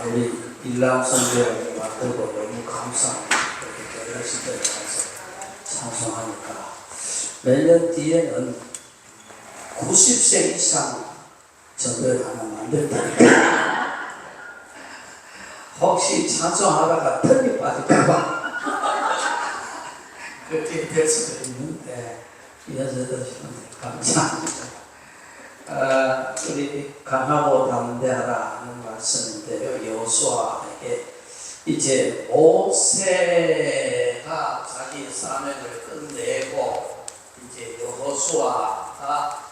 우리 일남 선교를 만들고 너무 감사합니다. 이렇게 여러 시대에 가서 찬송하니까 몇 년 뒤에는 90세 이상 전도를 하나 만들 테니까 혹시 찬송하다가 털이 빠질까봐 그렇게 될 수도 있는데 이어서 들으시면 감사합니다. 우리 강하고 담대하라 하는 말씀인데요. 여호수아에게 이제 모세가 자기 사명을 끝내고 이제 여호수아가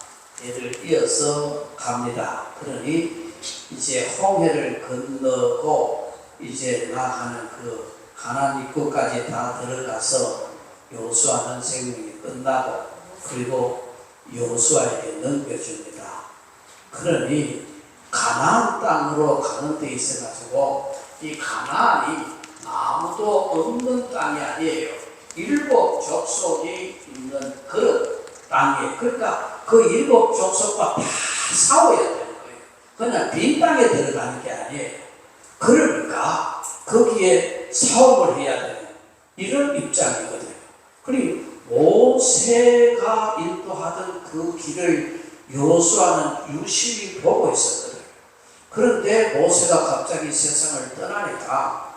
얘를 이어서 갑니다. 그러니 이제 홍해를 건너고 이제 나가는 그 가나안 입구까지 다 들어가서 여호수아는 생명이 끝나고 그리고 여호수아에게 넘겨줍니다. 그러니 가나안 땅으로 가는 데 있어가지고 이 가나안이 아무도 없는 땅이 아니에요. 7 족속이 있는 그런 땅이에요. 그러니까 그 7 족속과 다 싸워야 되는 거예요. 그냥 빈 땅에 들어가는 게 아니에요. 그러니까 거기에 싸움을 해야 되는 이런 입장이거든요. 그리고 모세가 인도하던 그 길을 여호수아는 유심히 보고 있었거든요. 그런데 모세가 갑자기 세상을 떠나니까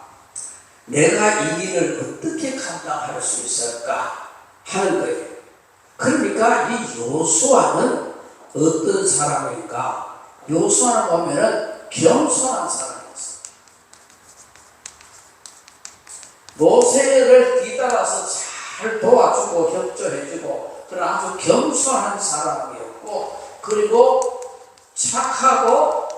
내가 이 일을 어떻게 감당할 수 있을까 하는 거예요. 그러니까 이 여호수아는 어떤 사람인가? 여호수아는 보면은 겸손한 사람이었어요. 모세를 뒤따라서 잘 도와주고 협조해주고 그런 아주 겸손한 사람이었고 그리고 착하고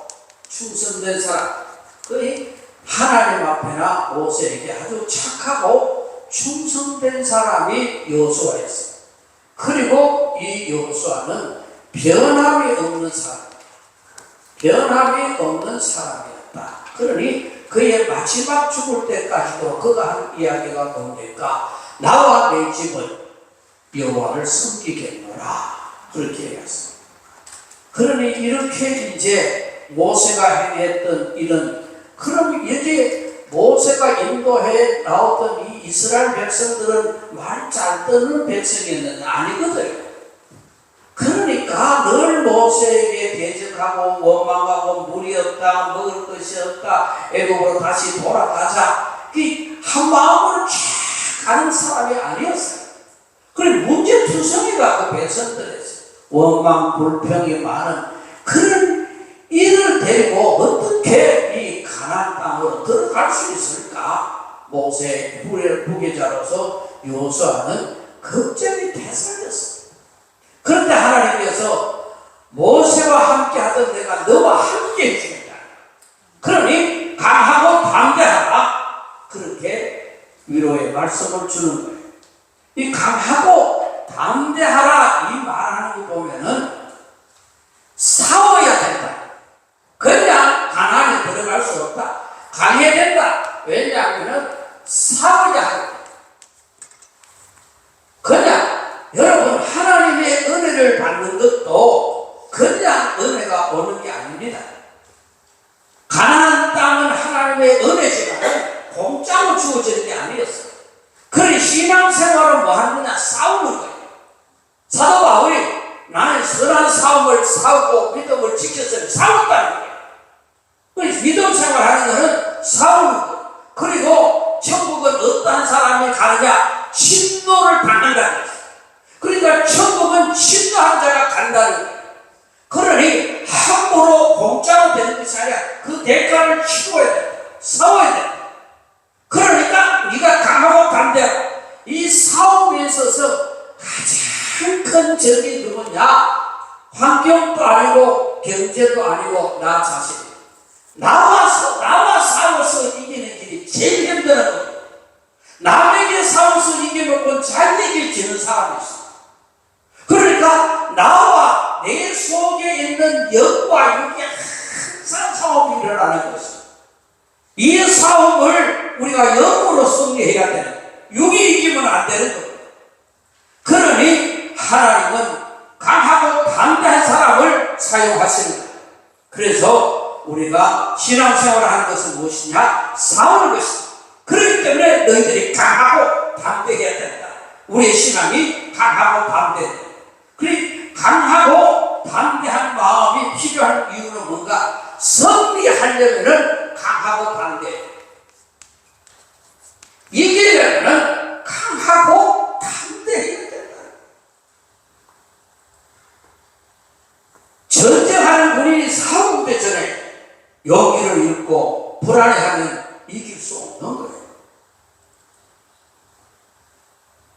충성된 사람. 그러니 하나님 앞에나 모세에게 아주 착하고 충성된 사람이 여호수아였어요. 그리고 이 여호수아는 변함이 없는 사람, 변함이 없는 사람이었다. 그러니 그의 마지막 죽을 때까지도 그가 한 이야기가 뭡니까? 나와 내 집은 여호와를 섬기겠노라. 그렇게 얘기했습니다. 그러니 이렇게 이제 모세가 행했던 일은 그럼 여기 모세가 인도해 나왔던 이 이스라엘 백성들은 말 잘 듣는 백성이었는데 아니거든요. 그러니까 늘 모세에게 대적하고 원망하고 물이 없다, 먹을 것이 없다, 애굽으로 다시 돌아가자. 한 마음으로 쫙 가는 사람이 아니었어요. 그리고 문제투성이가 그 백성들에서 원망, 불평이 많은 그런 일을 데리고 어떻게 이 가나안 땅으로 들어갈 수 있을까? 모세 후계자로서 여호수아는 걱정이 되살렸어요. 그런데 하나님께서 모세와 함께 하던 내가 너와 함께 해주겠다. 그러니 강하고 담대하라. 그렇게 위로의 말씀을 주는 거예요. 이 강하고 담대하라 이 말하는 거 보면은 싸워야 된다. 그냥 가나안에 들어갈 수 없다. 강해야 된다. 왜냐하면 싸워야 한다. 그냥 여러분 하나님의 은혜를 받는 것도 그냥 은혜가 오는 게 아닙니다. 가나안 땅은 하나님의 은혜지만 공짜로 주어지는 게 아니었어요. 그러니 신앙생활은 뭐 하는 거냐? 싸우는 거예요. 사도 바울이 나는 선한 싸움을 싸우고 믿음을 지켰으니 싸웠다는 거예요. 그러니 믿음 생활하는 것은 싸우는 거예요. 그리고 천국은 어떠한 사람이 가느냐? 진노를 당한다는 거예요. 그러니까 천국은 진노한 자가 간다는 거예요. 그러니 함부로 공짜로 되는 것이 아니라 그 대가를 치러야 된다. 싸워야 된다. 그러니까 네가 강하고 담대하라. 이 싸움에 있어서 가장 큰 적이 누구냐? 환경도 아니고 경제도 아니고 나 자신. 나와 싸워서 이기는 길이 제일 힘든 거예요. 남에게 싸워서 이겨놓고 자기에게 지는 사람이 있어. 그러니까 나와 내 속에 있는 영과 육이 항상 싸움이 일어나는 것이죠. 이 싸움을 우리가 영으로 승리해야 되는 거예요. 육이 이기면 안 되는 거예요. 그러니 하나님은 강하고 담대한 사람을 사용하십니다. 그래서 우리가 신앙생활을 하는 것은 무엇이냐? 싸우는 것이다. 그렇기 때문에 너희들이 강하고 담대해야 된다. 우리의 신앙이 강하고 담대해야 된다. 그리 강하고 담대한 마음이 필요한 이유는 뭔가? 승리하려면 강하고 담대해야 된다. 이기려면 강하고 담대해야 된다. 전쟁하는 군인이 싸우기 전에 용기를 잃고 불안해하면 이길 수 없는 거예요.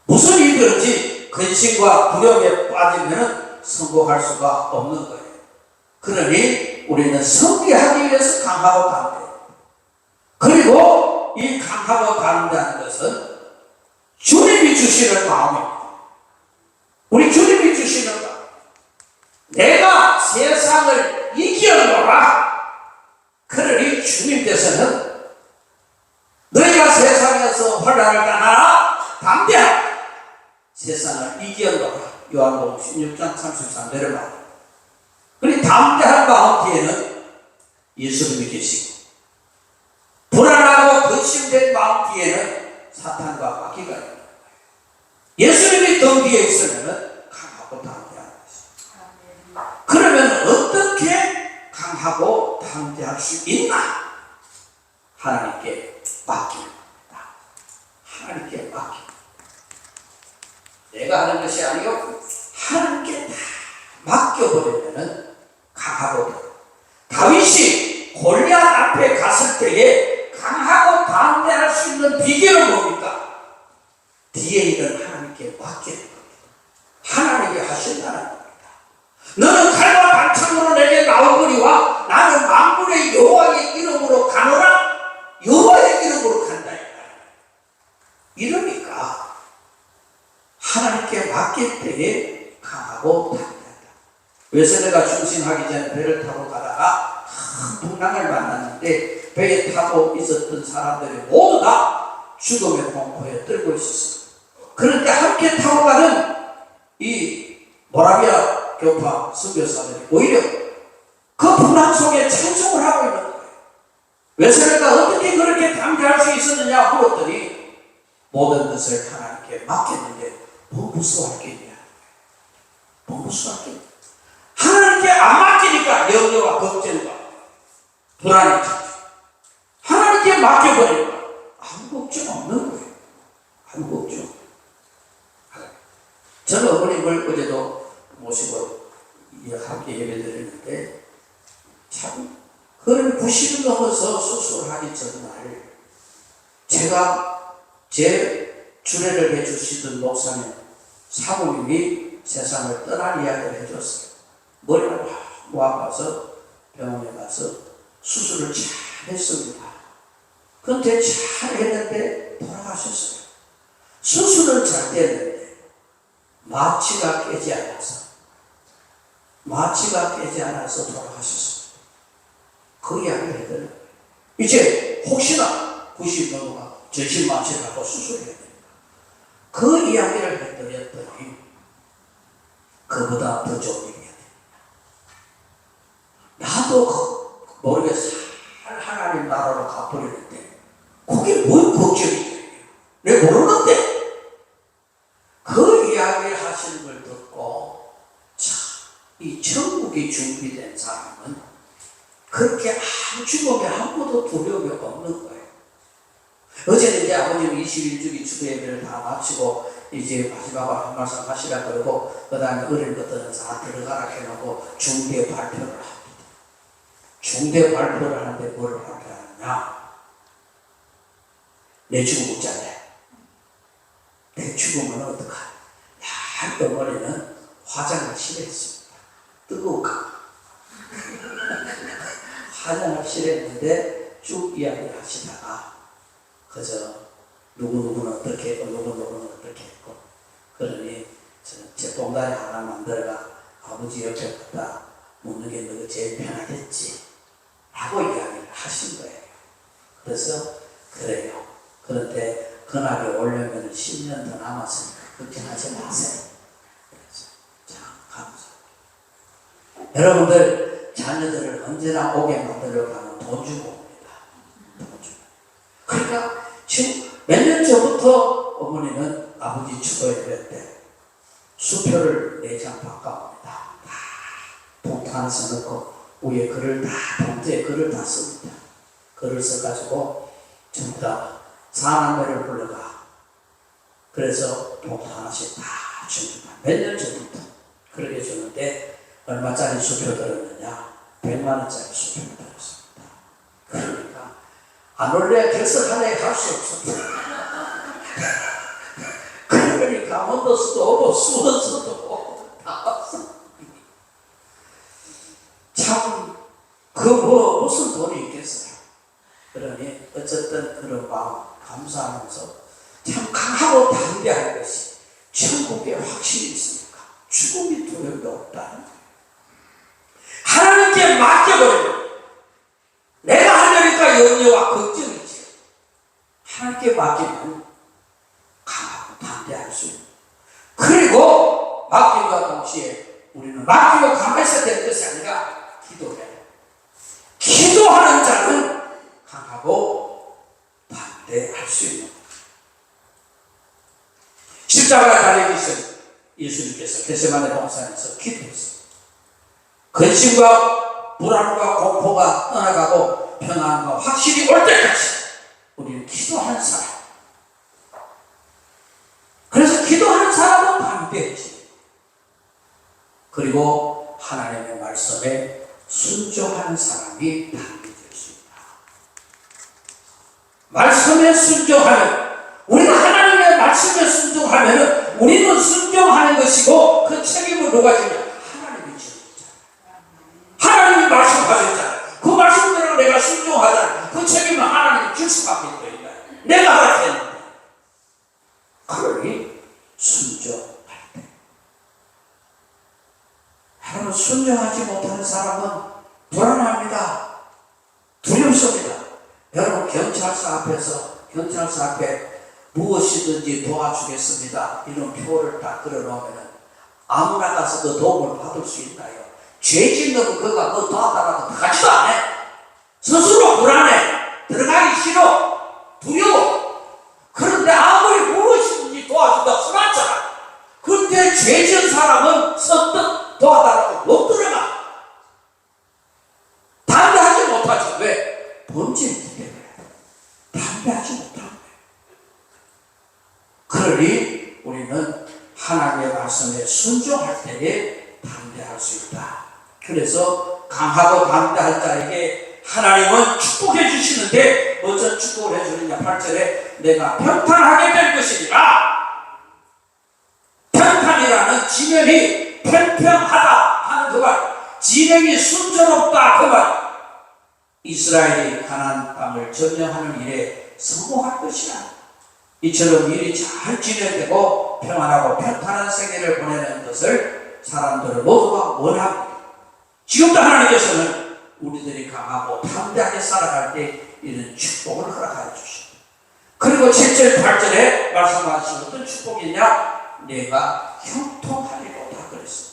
무슨 일이든지 근심과 두려움에 빠지면 성공할 수가 없는 거예요. 그러니 우리는 승리하기 위해서 강하고 담대해요. 그리고 이 강하고 담대한 것은 주님이 주시는 마음입니다. 우리 주님이 주시는 마음. 내가 세상을 이겨노라. 그러니 주님께서는 너희가 세상에서 환난을 당하라. 담대하라. 세상을 이겨노라. 요한복음 16장 33절의 말. 그리고 담대한 마음 뒤에는 예수님이 계시고 불안하고 근심된 마음 뒤에는 사탄과 마귀가 있는 거예요. 예수님이 등 뒤에 있으면 강하고 담대한 것이죠. 그러면 어떻게 강하고 담대할 수 있나? 하나님께 맡기는 겁니다. 하나님께 맡기는 겁니다. 내가 하는 것이 아니고 하나님께 다 맡겨버리면 강하고 됩니다. 다윗이 골리앗 앞에 갔을 때에 강하고 담대할 수 있는 비결은 뭡니까? 뒤에 일은 하나님께 맡기는 겁니다. 하나님이 하신다는 겁니다. 너는 칼과 단창으로 내게 나오거니와 나는 만군의 여호와의 이름으로 가노라. 여호와의 이름으로 간다. 이러니까 하나님께 맡길 때에 강하고 담대하다. 웨슬레가 중신하기 전에 배를 타고 가다가 큰 풍랑을 만났는데 배에 타고 있었던 사람들이 모두 다 죽음의 공포에 떨고 있었습니다. 그런데 함께 타고 가는 이 모라비아 교파 선교사들이 오히려 그 풍랑 속에 찬송을 하고 있는 거예요. 웨슬레가 어떻게 그렇게 담대할 수 있었느냐 물었더니 모든 것을 하나님께 맡겼는데 뭐 무서워할 게 있냐? 뭐 무서워할 게 있냐? 하나님께 안 맡기니까 염려와 걱정과 불안이 찾죠. 하나님께 맡겨버리니까 아무 걱정 없는 거예요. 아무 걱정. 저는 어머님을 어제도 모시고 함께 예배드렸는데 참 그런 90을 넘어서 수술을 하기 전날 제가 제 주례를 해주시던 목사님 사모님이 세상을 떠날 이야기를 해줬어요. 머리가 너무 아파서 병원에 가서 수술을 잘 했습니다. 그런데 잘 했는데 돌아가셨어요. 수술을 잘 됐는데 마취가 깨지 않아서 돌아가셨습니다. 그 이야기를 했더니 이제 혹시나 90 넘어가 전신 마취를 하고 수술해야 됩니다. 그 이야기를 했더니 그보다 더 좋은 일이야. 나도 모르게 하나님 나라로 가버리는데 그게 뭔 걱정이냐? 내가 모르는데 그 이야기를 하시는 걸 듣고 참, 이 천국이 준비된 사람은 그렇게 아무 죽음에 아무도 두려움이 없는 거예요. 어제는 이제 아버님 21주기 주도 예배를 다 마치고 이제 마지막으로 한 말씀 하시라 그러고 그 다음에 어린 것들은 다 들어가라 해놓고 중대 발표를 합니다. 중대 발표를 하는데 뭘 발표하느냐? 내 죽음 있잖아요. 내 죽음은 어떡하냐? 야, 어머니는 화장을 싫어했습니다. 뜨거울까? 화장을 싫어했는데 쭉 이야기를 하시다가 그저 누구누구는 어떻게 했고 누구누구는 어떻게 했고 그러니 저는 제 봉다리 하나 만들어가 아버지 옆에 갖다 묻는 게 너가 제일 편하겠지 하고 이야기를 하신 거예요. 그래서 그래요. 그런데 그날이 오려면 10년 더 남았으니까 걱정하지 마세요. 그래서 참 감사합니다. 여러분들 자녀 자녀들을 언제나 오게 만들어가는 돈 주고 옵니다. 돈 주고. 그러니까 지금 몇 년 전부터 어머니는 아버지 추도 예배 때 수표를 4장 바꿔옵니다. 다 봉투 하나 써놓고 위에 글을 다, 봉투에 글을 다 씁니다. 글을 써가지고 전부 다 사남매를 불러가. 그래서 봉투 하나씩 다 줍니다. 몇 년 전부터 그렇게 주는데 얼마짜리 수표 들었느냐? 100만 원짜리 수표를 들었습니다. 그러니까 안 올래 결석하래 갈 수 없습니다. 그러니 강원도서도 오고 수원서도 오고 다 왔어. 참 그 무슨 돈이 있겠어요. 그러니 어쨌든 그런 마음 감사하면서 참 강하고 담대한 것이 천국에 확신이 있으니까 죽음이 두려움이 없다는 거예요. 하나님께 맡겨버리면 내가 하려니까 염려와 걱정이지. 하나님께 맡기면 강하고 담대할 수 있는. 그리고 맡김과 동시에 우리는 맡기고 가만히 있어야 될 것이 아니라 기도해요. 기도하는 자는 강하고 담대할 수 있는 거예요. 십자가 달리기서 예수님께서 겟세마네 동산에서 기도했어요. 근심과 불안과 공포가 떠나가고 평안과 확실히 올 때까지 우리는 기도하는 사람. 그래서 기도하는 사람은 담대해지. 그리고 하나님의 말씀에 순종하는 사람이 담대해질 수 있다. 말씀에 순종하면, 우리가 하나님의 말씀에 순종하면 우리는 순종하는 것이고 그 책임을 누가 지냐? 하나님이 지는 하나님이 말씀하셨잖아요. 그 말씀대로 내가 순종하잖아요. 그 책임은 하나님이 줄 수밖에 없는 거예요. 내가 알아야 되는데. 그러니 순종할 때. 여러분, 순종하지 못하는 사람은 불안합니다. 두렵습니다. 여러분, 경찰서 앞에 무엇이든지 도와주겠습니다. 이런 표를 딱 걸어놓으면 아무나 가서 그 도움을 받을 수 있나요? 죄 짓는 그가 너 도와달라고 들어가지도 않아. 스스로 불안해. 들어가기 싫어. 두려워. 그런데 아무리 무엇이든지 도와준다고 써놨잖아. 그런데 죄 지은 사람은 선뜻 도와달라고 못 들어가. 담대하지 못하지. 왜? 범죄이기 때문에. 담대하지 못하는 거예요. 그러니 우리는 하나님의 말씀에 순종할 때에 담대할 수 있다. 그래서 강하고 담대한 자에게 하나님은 축복해 주시는데 어떤 축복을 해주느냐. 8절에 내가 평탄하게 될 것이니라. 평탄이라는 지면이 평평하다 하는 그 말, 진행이 순조롭다 그 말. 이스라엘이 가나안 땅을 점령하는 일에 성공할 것이라. 이처럼 일이 잘 진행되고 평안하고 평탄한 세계를 보내는 것을 사람들은 모두가 원합니다. 지금도 하나님께서는 우리들이 강하고 담대하게 살아갈 때 이런 축복을 허락하여 주십니다. 그리고 7절 8절에 말씀하신 어떤 축복이냐? 내가 형통하리로다 그랬어요.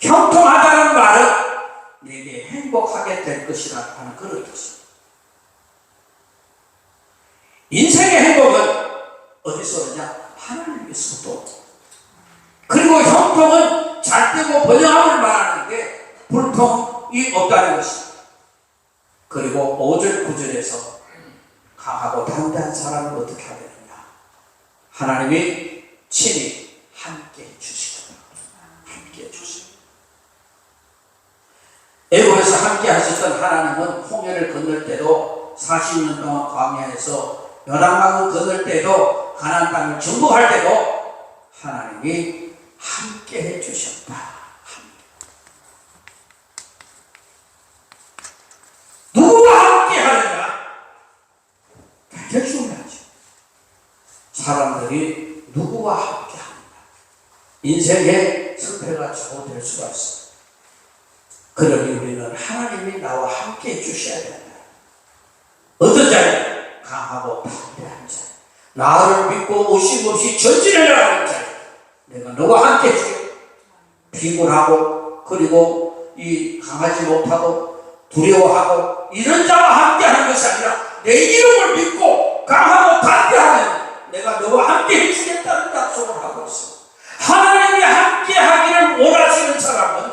형통하다는 말은 내게 행복하게 될 것이라 하는 그런 뜻입니다. 인생의 행복은 어디서 오느냐? 하나님께서도. 그리고 형통은 잘되고 번영함을 말하는데 불통이 없다는 것입니다. 그리고 5절 9절에서 강하고 담대한 사람을 어떻게 하게 되느냐? 하나님이 친히 함께 해주시고 함께 해주시고. 애국에서 함께 하셨던 하나님은 홍해를 건널 때도 40년 동안 광야에서 요단강을 건널 때도 가나안 땅을 정복할 때도 하나님이 함께 해주셨다. 누구와 함께 하느냐? 되게 중요하죠. 사람들이 누구와 함께 하느냐. 인생의 승패가 좌우될 수가 있습니다. 그러니 우리는 하나님이 나와 함께 해주셔야 된다. 어떤 자냐? 강하고 담대한 자. 나를 믿고 의심 없이 전진해 나가는 자. 내가 너와 함께 해주게. 빈곤하고 그리고 이 강하지 못하고 두려워하고 이런 자와 함께하는 것이 아니라 내 이름을 믿고 강하고 담대하면 내가 너와 함께 해주겠다는 약속을 하고 있습니다. 하나님이 함께하기를 원하시는 사람은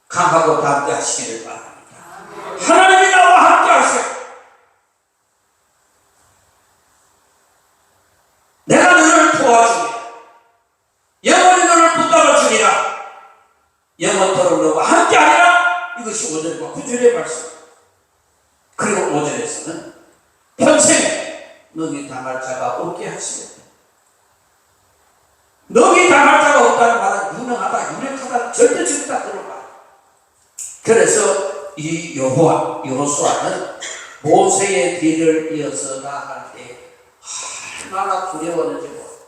강하고 담대하시기를 바랍니다. 하나님이 나와 함께하세요. 내가 너를 도와주리라. 영원히 너를 붙잡아주리라. 영원토록 너와 함께하리라. 이것이 5절과 9절의 말씀. 그리고 5절에서는 평생에 너희 당할 자가 없게 하시겠다. 너희 당할 자가 없다는 말은 유능하다, 유력하다, 절대 다 들어봐. 그래서 이 여호수아는 모세의 뒤를 이어서 나아갈 때 얼마나 두려웠는지 모르겠어요.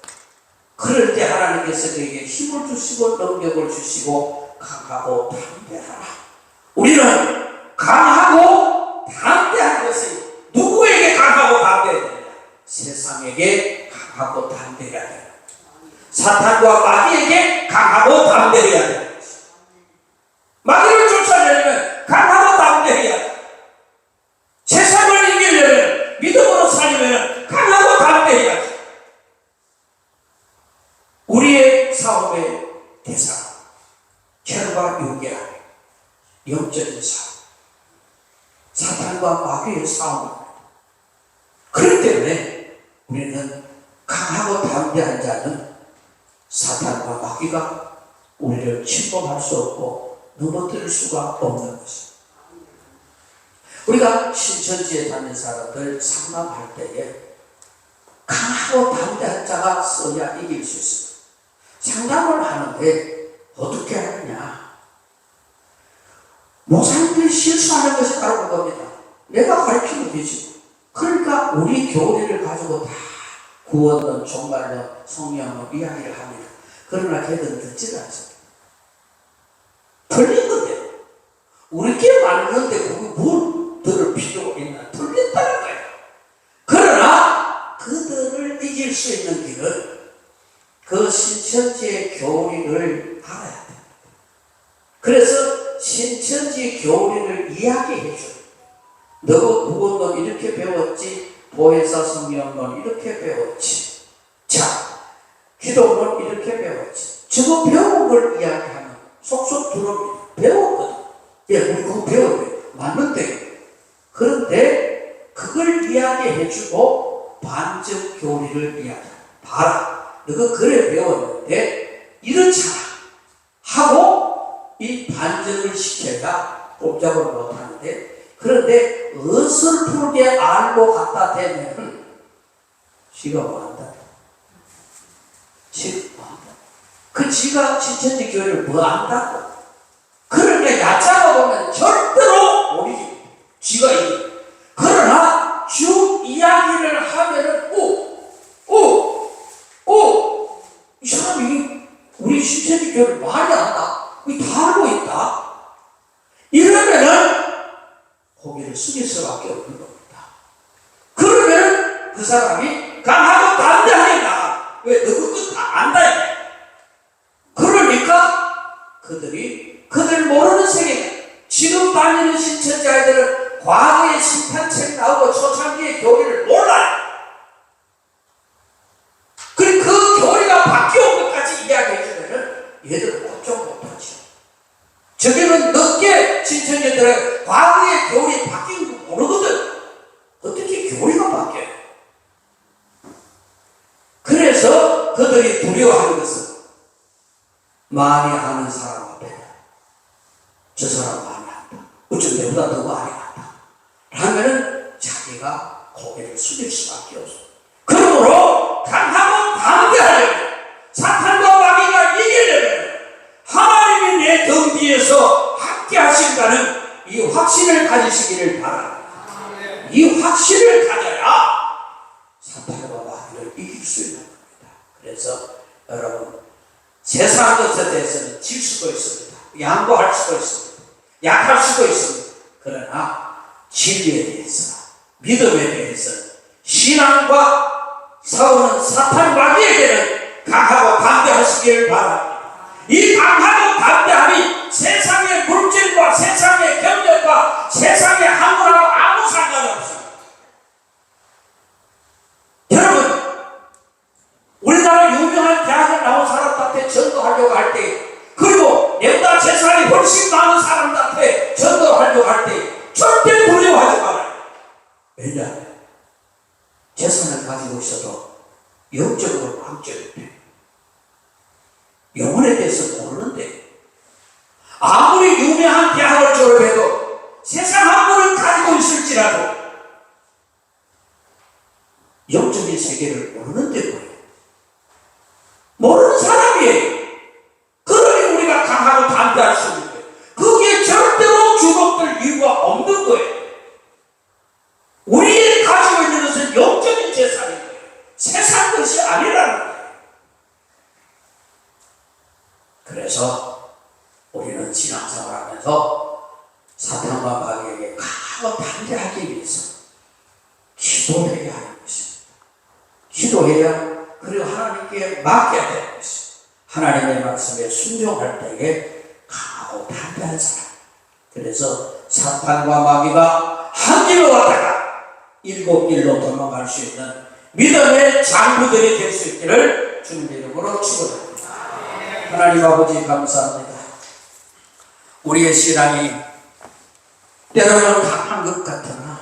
그럴 때 하나님께서 그에게 힘을 주시고 능력을 주시고 강하고 담대하라. 우리는 강하고 담대한 것이 누구에게 강하고 담대해야 되느냐? 세상에게 강하고 담대해야 돼요. 사탄과 마귀에게 강하고 담대해야 돼요. 마귀를 쫓아내려면 강하고 담대해야 돼요. 세상을 이기려면 믿음으로 살려면 강하고 담대해야 돼요. 우리의 싸움의 대상 죄와 유괴, 영적인 싸움, 사탄과 마귀의 싸움입니다. 그렇기 때문에 우리는 강하고 담대한 자는 사탄과 마귀가 우리를 침범할 수 없고 넘어뜨릴 수가 없는 것입니다. 우리가 신천지에 다니는 사람들 상담할 때에 강하고 담대한 자가 써야 이길 수 있습니다. 상담을 하는데 어떻게 하느냐? 목사님들이 실수하는 것이 바로 그겁니다. 내가 가르치면 되지. 그러니까 우리 교리를 가지고 다 구원론, 종말론, 성령론 이야기를 합니다. 그러나 걔들은 듣지를 않습니다. 틀린 건데 우리끼리 맞는데 그게 뭘 들을 필요가 있나? 틀린다는 거예요. 그러나 그들을 이길 수 있는 길은 그 신천지의 교리를 알아야 됩니다. 그래서 신천지 교리를 이야기해 줘요. 너 구원론 이렇게 배웠지, 보혜사 성령론 이렇게 배웠지, 자 기도론 이렇게 배웠지. 저거 배운 걸 이야기하면 속속 들어옵니다. 배웠거든. 예, 우리 그거 배웠대. 맞는데. 그런데 그걸 이야기해주고 반적 교리를 이야기해. 봐라. 너가 그래 배웠는데 이렇잖아. 하고 이 반적을 시켜야 꼼짝을 못하는데, 그런데 어설프게 알고 갖다 대면 지가 뭐한다? 그 지가 신천지 교회를 뭐 안다고? 그러니까 얕잡아 보면 절대로 못 이깁니다. 지가 이겨. 그러나 쭉 이야기를 하면은 이 사람이 우리 신천지 교회를 많이 안다. 다 알고 있다. 이러면은 고개를 숙일 수밖에 없는 겁니다. 그러면 그 사람이 강하고 담대하게 나가. 왜? 너 그거 다 안다. 그러니까 그들 모르는 세계, 지금 다니는 신천지 아이들은 과거의 심판책 나오고 초창기의 교리를 몰라요. 그리고 그 교리가 바뀌어온 것까지 이야기해주면은 얘들은 꼼짝 못하지. 저기는 늦게 신천지들의 과거의 교리 바뀐 거 모르거든. 어떻게 교리가 바뀌어요? 그래서 그들이 두려워하는 것은 많이 아는 사람 앞에 저 사람 많이 안다. 어쩜 내보다 더 많이 안다. 하면은 자기가 고개를 숙일 수밖에 없어. 그러므로 강하고 담대하려면, 사탄과 마귀가 이기려면 하나님이 내 등 뒤에서 함께 하신다는 이 확신을 가지시기를 바랍니다. 이 확신을 가져야 사탄과 마귀를 이길 수 있는 겁니다. 그래서 여러분, 세상 것에 대해서는 질 수도 있습니다. 양보할 수도 있습니다. 약할 수도 있습니다. 그러나 진리에 대해서, 믿음에 대해서, 신앙과 싸우는 사탄 마귀에게는 강하고 담대하시기를 바랍니다. 이 강하고 담대함이 세상의 물질과 세상의 경력과 세상의 학문하고 아무 상관이 없습니다. 여러분, 우리나라 유명한 대학을 나온 사람들한테 전도하려고 할 때, 그리고 내보다 재산이 훨씬 많은 사람들한테 전도하려고 할 때 절대 두려워하지 말아요. 왜냐? 재산을 가지고 있어도 영적으로 망쳐야 돼. 영혼에 대해서 모르는데, 아무리 유명한 대학을 졸업해도 세상 학문을 가지고 있을지라도 영적인 세계를 모르는데 뭐예요? 모르는 사람이에요. 그러니 우리가 강하고 담대할 수 있는 거예요. 그게 절대로 주눅들 이유가 없는 거예요. 우리가 가지고 있는 것은 영적인 재산인 거예요. 세상 것이 아니라는 거예요. 그래서 우리는 신앙생활하면서 사탄과 마귀에게 강하고 담대하기 위해서 기도해야 하는 것입니다. 기도해야, 그리고 하나님께 맡겨야 되는 것입니다. 하나님의 말씀에 순종할 때에 강하고 담대한 사람. 그래서 사탄과 마귀가 한 길로 왔다가 일곱 길로 도망갈 수 있는 믿음의 장부들이 될 수 있기를 주님의 이름으로 축원합니다. 하나님 아버지 감사합니다. 우리의 신앙이 때로는 강한 것 같으나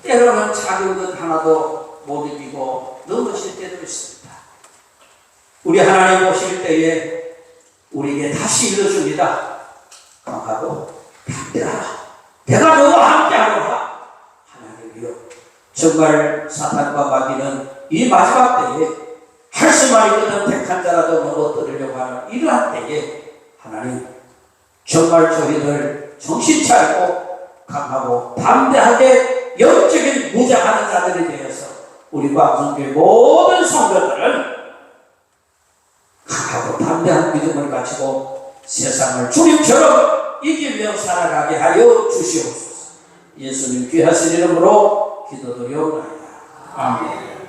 때로는 작은 것 하나도 못 이기고 넘어질 때도 있습니다. 우리 하나님 오실 때에 우리에게 다시 일러줍니다. 강하고 담대하라. 내가 너와 함께하노라. 하나님이여, 정말 사탄과 마귀는 이 마지막 때에 할 수만 있거든 택한 자라도 넘어뜨리려고 하는 이러한 때에 하나님 정말 저희들 정신 차리고 강하고 담대하게 영적인 무장하는 자들이 되어서 우리 방송교회 모든 성도들은 강하고 담대한 믿음을 가지고 세상을 주님처럼 이기며 살아가게 하여 주시옵소서. 예수님 귀하신 이름으로 기도드리옵나이다. 아멘.